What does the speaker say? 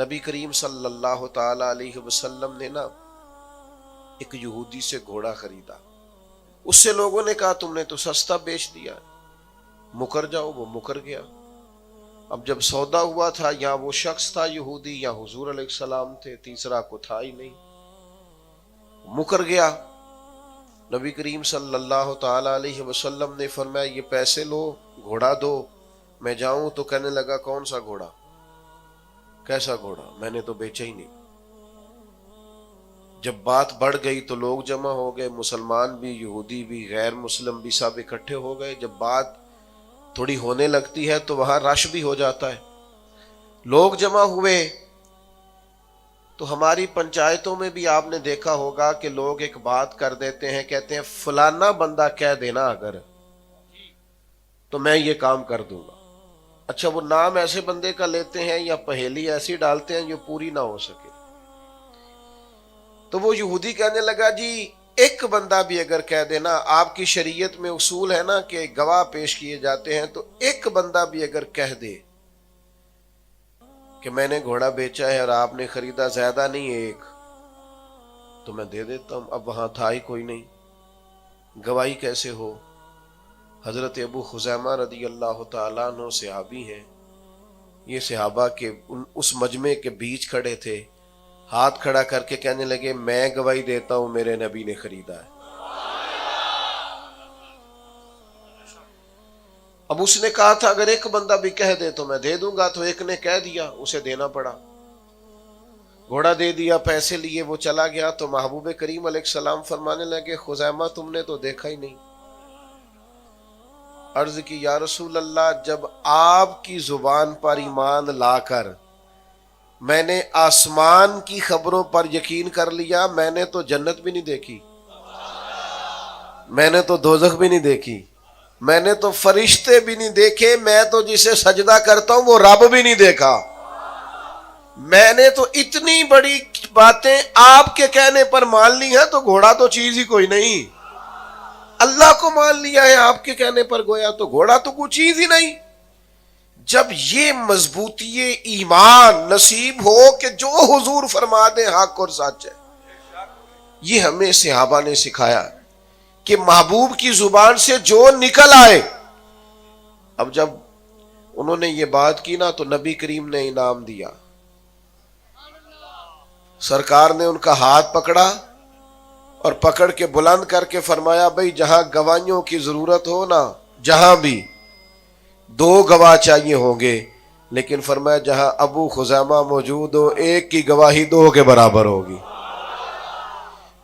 نبی کریم صلی اللہ تعالی علیہ وسلم نے نا ایک یہودی سے گھوڑا خریدا. اس سے لوگوں نے کہا تم نے تو سستا بیچ دیا، مکر جاؤ. وہ مکر گیا. اب جب سودا ہوا تھا، یا وہ شخص تھا یہودی یا حضور علیہ السلام تھے، تیسرا کو تھا ہی نہیں، مکر گیا. نبی کریم صلی اللہ تعالی علیہ وسلم نے فرمایا یہ پیسے لو، گھوڑا دو، میں جاؤں. تو کہنے لگا کون سا گھوڑا، کیسا گھوڑا، میں نے تو بیچا ہی نہیں. جب بات بڑھ گئی تو لوگ جمع ہو گئے، مسلمان بھی، یہودی بھی، غیر مسلم بھی، سب اکٹھے ہو گئے. جب بات تھوڑی ہونے لگتی ہے تو وہاں رش بھی ہو جاتا ہے. لوگ جمع ہوئے تو ہماری پنچایتوں میں بھی آپ نے دیکھا ہوگا کہ لوگ ایک بات کر دیتے ہیں، کہتے ہیں فلانا بندہ کہہ دینا اگر تو میں یہ کام کر دوں گا. اچھا، وہ نام ایسے بندے کا لیتے ہیں یا پہیلی ایسی ڈالتے ہیں جو پوری نہ ہو سکے. تو وہ یہودی کہنے لگا جی ایک بندہ بھی اگر کہہ دینا، آپ کی شریعت میں اصول ہے نا کہ گواہ پیش کیے جاتے ہیں، تو ایک بندہ بھی اگر کہہ دے کہ میں نے گھوڑا بیچا ہے اور آپ نے خریدا، زیادہ نہیں ایک، تو میں دے دیتا ہوں. اب وہاں تھا ہی کوئی نہیں، گواہی کیسے ہو؟ حضرت ابو خزیمہ رضی اللہ تعالیٰ عنہ صحابی ہیں. یہ صحابہ کے اس مجمع کے بیچ کھڑے تھے، ہاتھ کھڑا کر کے کہنے لگے میں گواہی دیتا ہوں میرے نبی نے خریدا ہے. اب اس نے کہا تھا اگر ایک بندہ بھی کہہ دے تو میں دے دوں گا. تو ایک نے کہہ دیا، اسے دینا پڑا. گھوڑا دے دیا، پیسے لیے، وہ چلا گیا. تو محبوب کریم علیہ السلام فرمانے لگے خزیمہ تم نے تو دیکھا ہی نہیں. عرض کی یا رسول اللہ، جب آپ کی زبان پر ایمان لا کر میں نے آسمان کی خبروں پر یقین کر لیا، میں نے تو جنت بھی نہیں دیکھی، میں نے تو دوزخ بھی نہیں دیکھی، میں نے تو فرشتے بھی نہیں دیکھے، میں تو جسے سجدہ کرتا ہوں وہ رب بھی نہیں دیکھا، میں نے تو اتنی بڑی باتیں آپ کے کہنے پر مان لی ہیں، تو گھوڑا تو چیز ہی کوئی نہیں. اللہ کو مان لیا ہے آپ کے کہنے پر، گویا تو گھوڑا تو کوئی چیز ہی نہیں. جب یہ مضبوطی ایمان نصیب ہو کہ جو حضور فرما دیں حق اور سچ ہے، یہ ہمیں صحابہ نے سکھایا کہ محبوب کی زبان سے جو نکل آئے. اب جب انہوں نے یہ بات کی نا تو نبی کریم نے انعام دیا. سرکار نے ان کا ہاتھ پکڑا اور پکڑ کے بلند کر کے فرمایا بھئی جہاں گواہیوں کی ضرورت ہو نا، جہاں بھی 2 گواہ چاہیے ہوں گے، لیکن فرمایا جہاں ابو خزیمہ موجود ہو ایک کی گواہی 2 کے برابر ہوگی.